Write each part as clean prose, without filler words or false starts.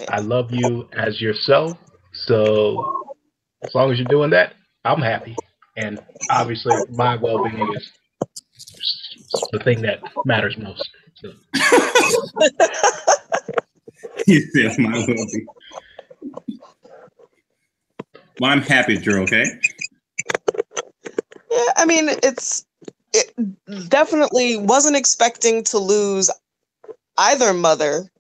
I love you as yourself. So as long as you're doing that, I'm happy. And obviously, my well-being is the thing that matters most. So, You said my will be. Well, I'm happy that you're okay. Yeah, I mean, it definitely wasn't expecting to lose either mother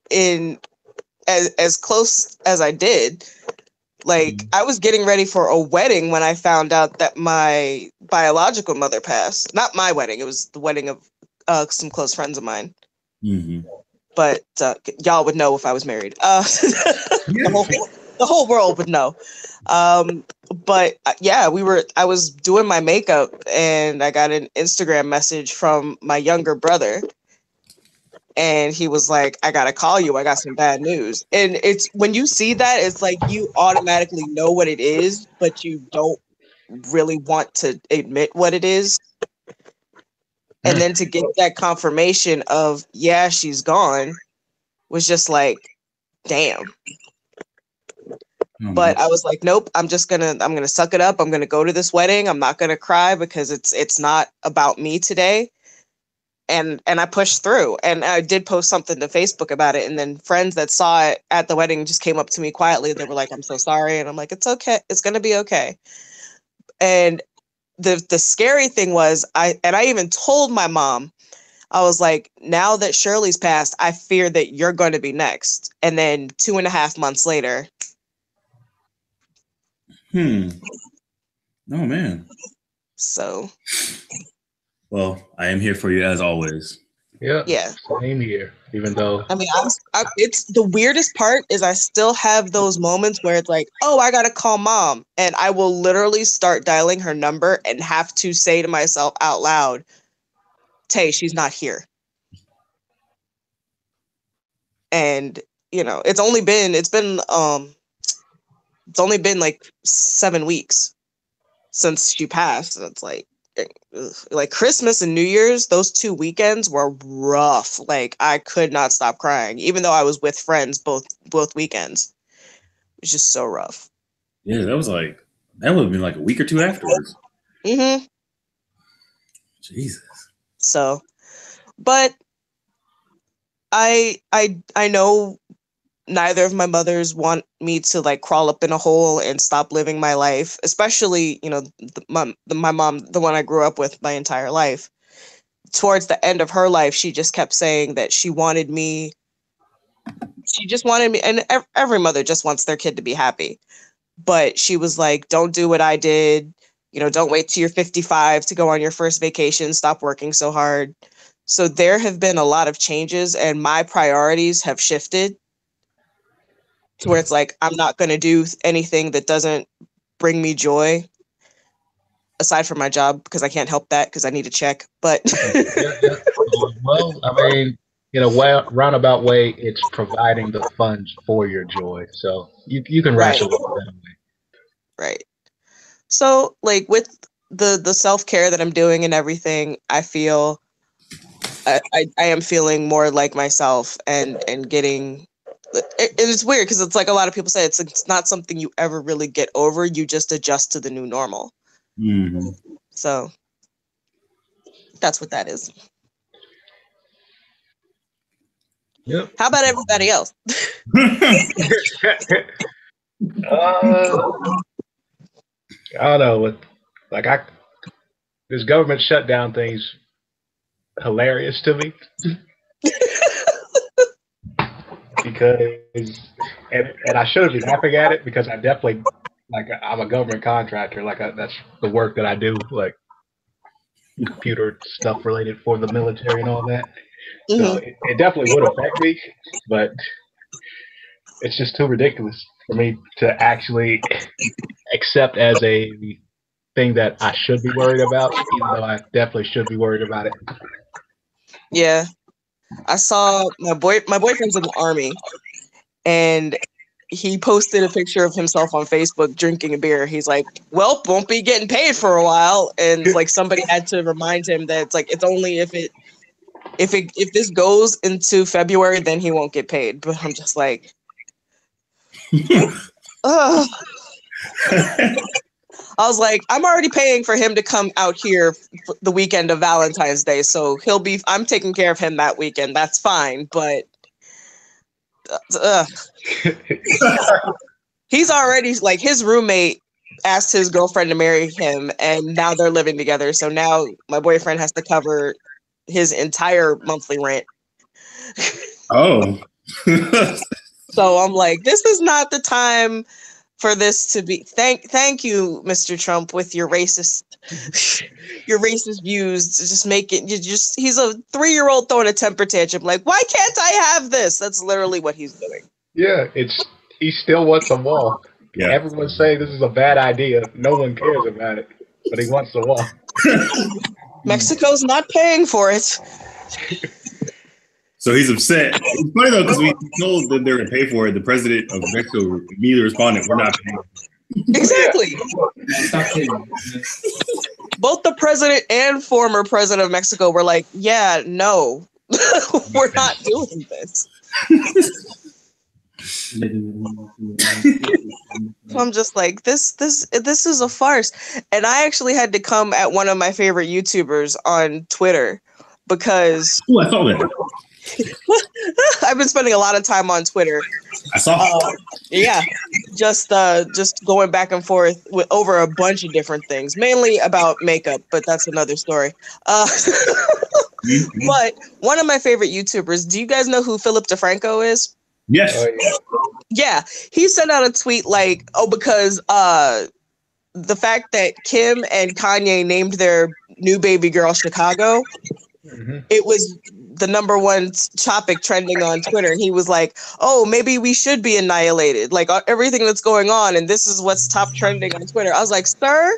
in as close as I did. Like, I was getting ready for a wedding when I found out that my biological mother passed. Not my wedding; it was the wedding of some close friends of mine. Mm-hmm. But y'all would know if I was married. The whole world would know. But yeah, I was doing my makeup and I got an Instagram message from my younger brother, and he was like, I gotta call you, I got some bad news. And it's when you see that, it's like you automatically know what it is, but you don't really want to admit what it is. And then to get that confirmation of, yeah, she's gone, was just like, damn. But I was like, nope, I'm gonna suck it up. I'm gonna go to this wedding. I'm not gonna cry because it's not about me today. And I pushed through, and I did post something to Facebook about it. And then friends that saw it at the wedding just came up to me quietly. They were like, "I'm so sorry," and I'm like, "It's okay. It's gonna be okay." And the scary thing was, I even told my mom, I was like, now that Shirley's passed, I fear that you're going to be next. And then 2.5 months later. Oh man. So. Well, I am here for you as always. Yeah. Same here. Even though I mean, it's the weirdest part is I still have those moments where it's like, oh, I gotta call mom, and I will literally start dialing her number and have to say to myself out loud, "Tay, she's not here." And it's only been like 7 weeks since she passed, and it's like Christmas and New Year's, those 2 weekends were rough. Like, I could not stop crying, even though I was with friends both weekends. It was just so rough. Yeah, that would have been like a week or two afterwards. Mm-hmm. Jesus. So, but I know neither of my mothers want me to like crawl up in a hole and stop living my life, especially, my mom, the one I grew up with my entire life. Towards the end of her life, she just kept saying that she just wanted me, and every mother just wants their kid to be happy. But she was like, don't do what I did. Don't wait till you're 55 to go on your first vacation. Stop working so hard. So there have been a lot of changes, and my priorities have shifted to where it's like, I'm not going to do anything that doesn't bring me joy aside from my job, because I can't help that because I need a check. But yeah. Well, I mean, in a roundabout way, it's providing the funds for your joy. So you can right, rationalize that away. right. So like with the self-care that I'm doing and everything, I feel I am feeling more like myself, and getting it's weird because it's like a lot of people say it's not something you ever really get over. You just adjust to the new normal. Mm-hmm. So that's what that is. Yep. How about everybody else? uh, I don't know. Like I, this government shutdown thing's hilarious to me because, and I shouldn't be laughing at it because I definitely like I'm a government contractor. That's the work that I do, like computer stuff related for the military and all that. So Mm-hmm. it definitely would affect me, but it's just too ridiculous for me to actually accept as a thing that I should be worried about, even though I definitely should be worried about it. Yeah, I saw my boyfriend's in the army, and he posted a picture of himself on Facebook drinking a beer. He's like, "Well, won't be getting paid for a while," and like somebody had to remind him that it's only if this goes into February, then he won't get paid. But I'm just like, Ugh. I was like, I'm already paying for him to come out here the weekend of Valentine's Day, so I'm taking care of him that weekend. That's fine, but he's already like his roommate asked his girlfriend to marry him, and now they're living together. So now my boyfriend has to cover his entire monthly rent. Oh. So I'm like, this is not the time for this to be. Thank you, Mr. Trump, with your racist views. Just make it. He's a 3-year-old throwing a temper tantrum. Like, why can't I have this? That's literally what he's doing. Yeah, he still wants a wall. Yeah. Everyone's saying this is a bad idea. No one cares about it, but he wants the wall. Mexico's not paying for it. So he's upset. It's funny though, because we told that they're going to pay for it. The president of Mexico immediately responded, "We're not paying." Exactly. Both the president and former president of Mexico were like, "Yeah, no, we're not doing this." So I'm just like, this is a farce. And I actually had to come at one of my favorite YouTubers on Twitter because I saw that. I've been spending a lot of time on Twitter. I saw. Yeah, just going back and forth over a bunch of different things, mainly about makeup, but that's another story. But one of my favorite YouTubers. Do you guys know who Philip DeFranco is? Yes. Yeah, he sent out a tweet like, because the fact that Kim and Kanye named their new baby girl Chicago, it was the number one topic trending on Twitter. He was like, "Oh, maybe we should be annihilated. Like everything that's going on, and this is what's top trending on Twitter." I was like, "Sir,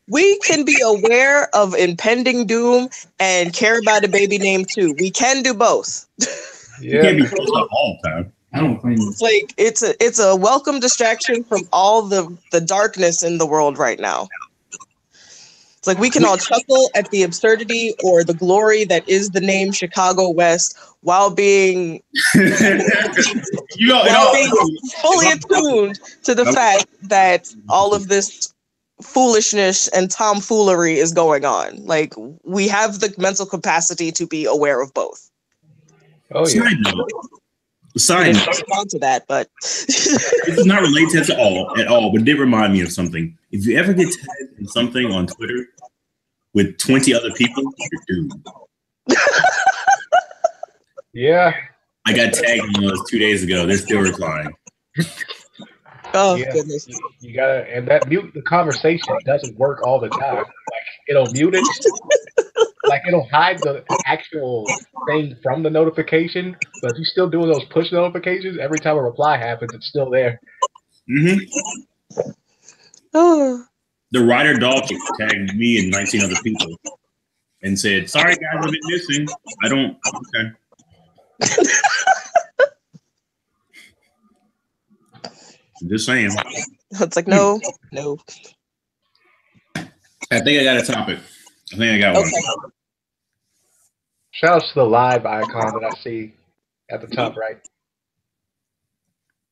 we can be aware of impending doom and care about a baby name too. We can do both." You can't be close up all the time. I don't claim this. It's like it's a welcome distraction from all the darkness in the world right now. It's like we can all chuckle at the absurdity or the glory that is the name Chicago West while being fully attuned to the fact that all of this foolishness and tomfoolery is going on. Like we have the mental capacity to be aware of both. Oh yeah. Side note. Respond to that, but this is not related to at all, but it did remind me of something. If you ever get tagged in something on Twitter with 20 other people, you're doomed. Yeah. I got tagged in those 2 days ago. They're still replying. Oh goodness. You gotta, and that mute the conversation doesn't work all the time. Like it'll mute it. Like it'll hide the actual thing from the notification, but if you're still doing those push notifications, every time a reply happens, it's still there. Oh. The Ryder dog tagged me and 19 other people and said, "Sorry guys, I've been missing. I don't." Okay. Just saying. It's like no. I think I got a topic. I think I got one. Shout out to the live icon that I see at the top right.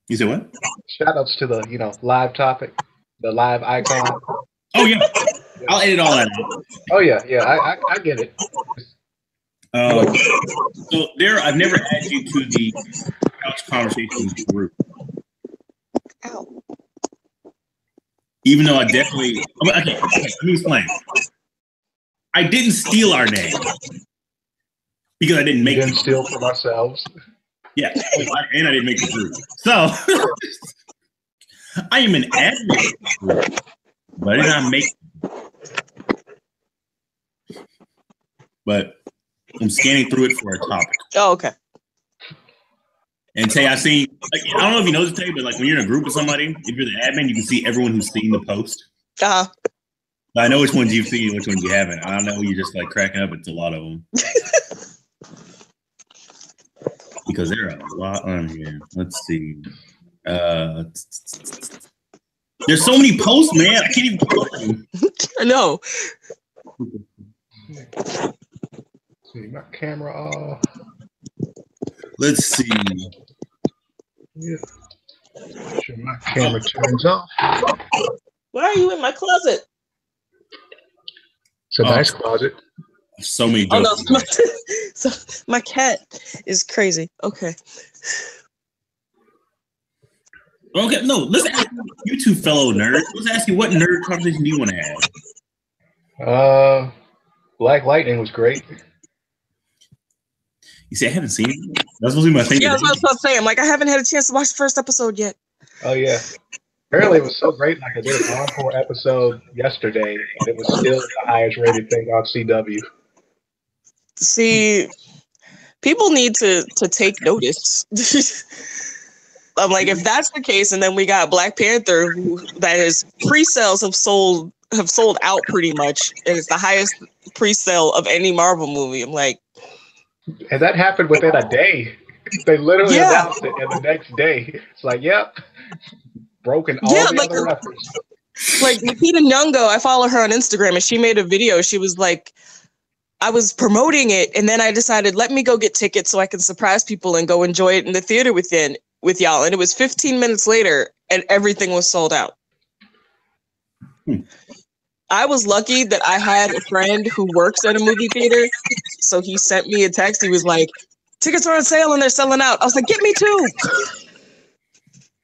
You said what? Shout outs to the live topic, the live icon. Oh yeah, I'll edit all that out. Oh yeah, I get it. So I've never added you to the couch conversations group. Ow. Even though I definitely okay, let me explain. I didn't steal our name because I didn't make it. Didn't steal from ourselves. Yeah, and I didn't make the group. So I am an admin, but I did not make it. But I'm scanning through it for a topic. Oh, okay. And Tay, I see. Like, I don't know if you know this, Tay, but like when you're in a group with somebody, if you're the admin, you can see everyone who's seen the post. Uh-huh. But I know which ones you've seen and which ones you haven't. I know you're just like cracking up. It's a lot of them. Because there are a lot on here. Let's see. There's so many posts, man. I can't even keep going. I know. See my camera off. Let's see. Yeah. Sure, my camera turns off. Why are you in my closet? It's a nice closet. So many Oh jokes. no, so my cat is crazy. Okay. Okay, no, let's ask you two fellow nerds. Let's ask you, what nerd conversation do you want to have? Black Lightning was great. You see, I haven't seen it. That's supposed to be my thing. Yeah, that's what I was about to say. I'm like, I haven't had a chance to watch the first episode yet. Oh yeah. Apparently it was so great. Like I did an encore episode yesterday, and it was still the highest rated thing on CW. See, people need to take notice. I'm like, if that's the case, and then we got Black Panther, that his pre-sales have sold out pretty much, and it's the highest pre-sale of any Marvel movie. I'm like, and that happened within a day. They literally announced it, and the next day, it's like, yep, broken all the other records. Like Nikita Nyong'o, I follow her on Instagram, and she made a video. She was like, I was promoting it, and then I decided, let me go get tickets so I can surprise people and go enjoy it in the theater with y'all. And it was 15 minutes later, and everything was sold out. I was lucky that I had a friend who works at a movie theater, so he sent me a text. He was like, tickets are on sale and they're selling out. I was like, get me too.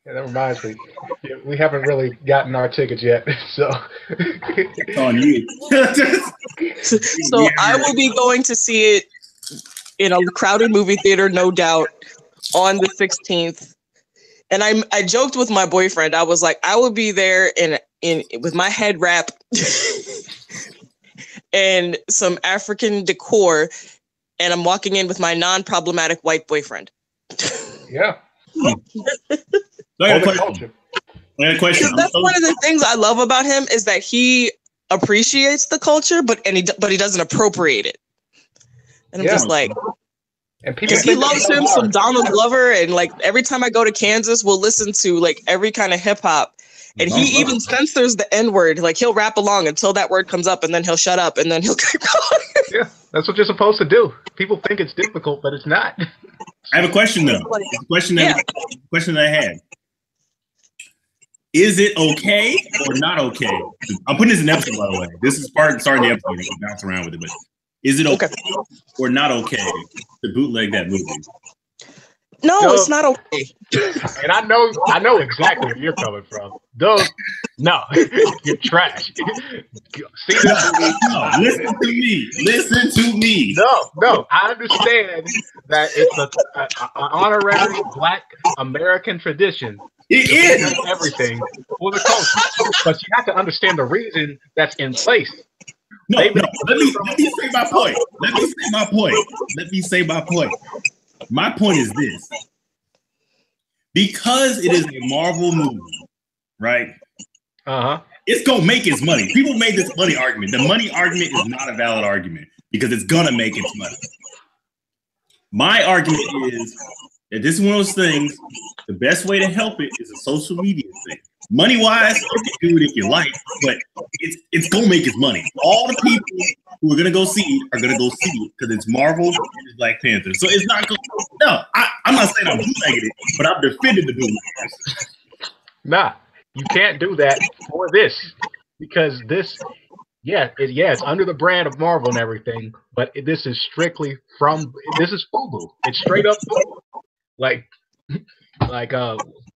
Yeah, that reminds me. Yeah, we haven't really gotten our tickets yet, so It's on you. So I will be going to see it in a crowded movie theater, no doubt, on the 16th. And I joked with my boyfriend. I was like, I will be there in with my head wrap and some African decor, and I'm walking in with my non-problematic white boyfriend. Yeah. I got a question. That's one of the things I love about him, is that he appreciates the culture, but he doesn't appropriate it. And I'm just like, and people he loves him some Donald Glover, and like every time I go to Kansas, we'll listen to like every kind of hip hop. And he even censors the N-word. Like he'll rap along until that word comes up, and then he'll shut up, and then he'll keep going. Yeah, that's what you're supposed to do. People think it's difficult, but it's not. I have a question though. Question that I had. Is it okay or not okay? I'm putting this in the episode, by the way. This is starting the episode. You can bounce around with it, but is it okay or not okay to bootleg that movie? No, it's not okay. And I know exactly where you're coming from. Those, no, you're trash. See this movie? No, listen to me. No, I understand that it's an honorary Black American tradition. It is everything for the culture, but you have to understand the reason that's in place. No. Let me say my point. Let me say my point. My point is this: because it is a Marvel movie, right? It's gonna make its money. People made this money argument. The money argument is not a valid argument because it's gonna make its money. My argument is that this is one of those things. The best way to help it is a social media thing. Money wise, you can do it if you like, but it's gonna make its money. All the people who are gonna go see it are gonna go see it because it's Marvel and it's Black Panther. So it's not going. No, I'm not saying I'm bootlegging it, but I'm defending the bootleggers. Nah, you can't do that for this because this, it's under the brand of Marvel and everything, but this is strictly this is FUBU. It's straight up FUBU. Like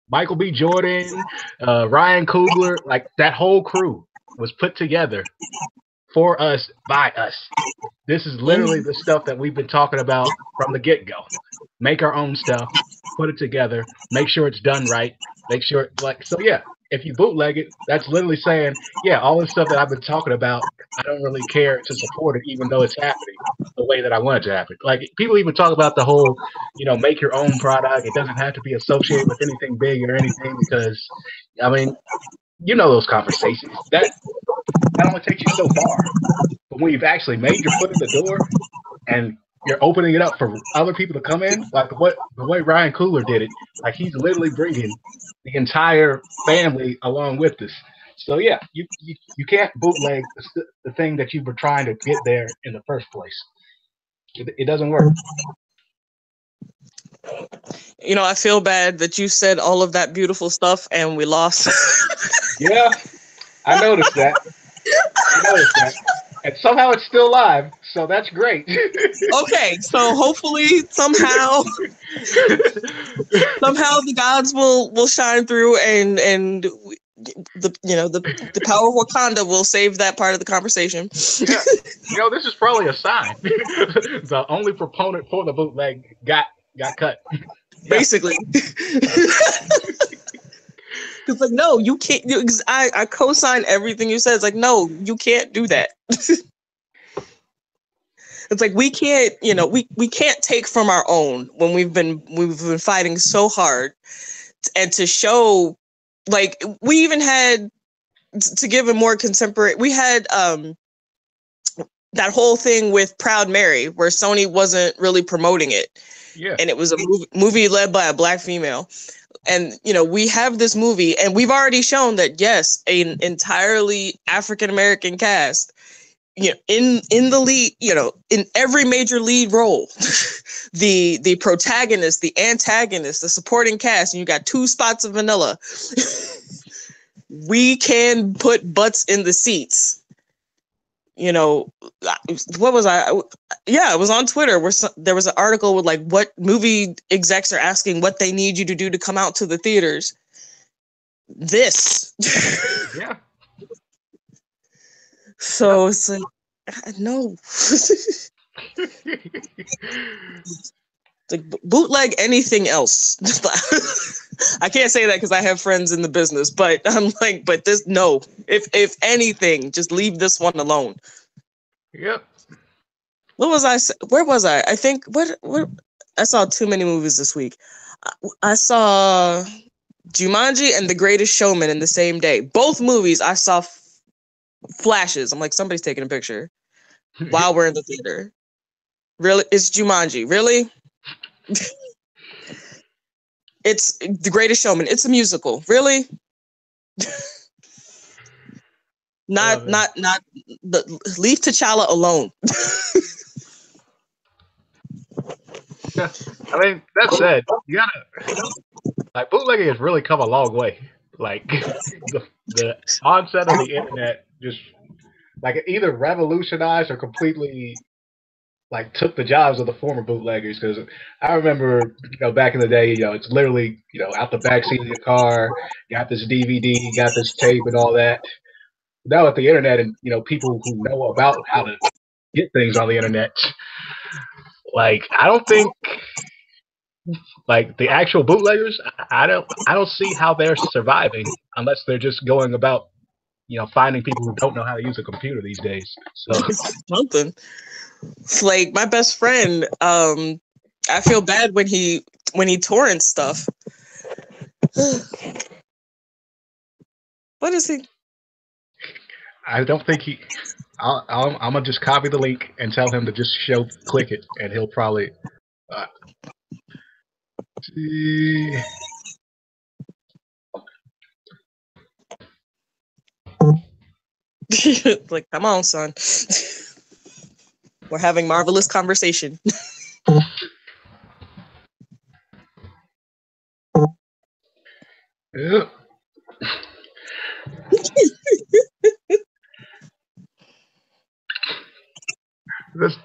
Michael B. Jordan, Ryan Coogler, like that whole crew was put together for us, by us. This is literally the stuff that we've been talking about from the get-go. Make our own stuff, put it together, make sure it's done right, make sure if you bootleg it, that's literally saying, all this stuff that I've been talking about, I don't really care to support it, even though it's happening the way that I want it to happen. Like people even talk about the whole, make your own product. It doesn't have to be associated with anything big or anything because, I mean, those conversations. That only takes you so far. But when you've actually made your foot in the door and you're opening it up for other people to come in, like the way Ryan Coogler did it, like he's literally bringing the entire family along with us. So you can't bootleg the thing that you were trying to get there in the first place. It doesn't work. You know, I feel bad that you said all of that beautiful stuff and we lost. Yeah, I noticed that. And somehow it's still live, so that's great. Okay, so hopefully somehow the gods will shine through and the power of Wakanda will save that part of the conversation. Yeah, this is probably a sign. The only proponent for the bootleg got cut. Basically. It's like, no, you can't. I co-sign everything you said. It's like, no, you can't do that. It's like we can't, we can't take from our own when we've been fighting so hard, and to show, like, we even had, to give a more contemporary, we had that whole thing with Proud Mary where Sony wasn't really promoting it. Yeah. And it was a movie led by a Black female. And, we have this movie and we've already shown that, yes, an entirely African-American cast, in the lead, in every major lead role, the protagonist, the antagonist, the supporting cast, and you got 2 spots of vanilla. We can put butts in the seats. What was I? Yeah, it was on Twitter where there was an article with, like, what movie execs are asking what they need you to do to come out to the theaters. This. Yeah. So it's like, no. Like, bootleg anything else. I can't say that because I have friends in the business, but I'm like, but this, no. If anything, just leave this one alone. Yep. What was I? Where was I? I think what I saw too many movies this week. I saw Jumanji and The Greatest Showman in the same day. Both movies I saw flashes. I'm like, somebody's taking a picture while we're in the theater. Really? It's Jumanji. Really? It's The Greatest Showman. It's a musical. Really? Not leave T'Challa alone. I mean, that said, you gotta, like, bootlegging has really come a long way. Like, the onset of the internet just, like, it either revolutionized or completely, like, took the jobs of the former bootleggers. Because I remember, back in the day, it's literally, out the backseat of your car, got this DVD, got this tape, and all that. Now with the internet and people who know about how to get things on the internet, like, I don't think, like, the actual bootleggers, I don't see how they're surviving unless they're just going about finding people who don't know how to use a computer these days. So something. It's like my best friend, I feel bad when he torrents stuff. What is he? I don't think he. I'm gonna just copy the link and tell him to just click it, and he'll probably. See. Like, come on, son. We're having marvelous conversation. Yeah.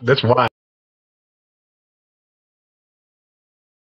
That's why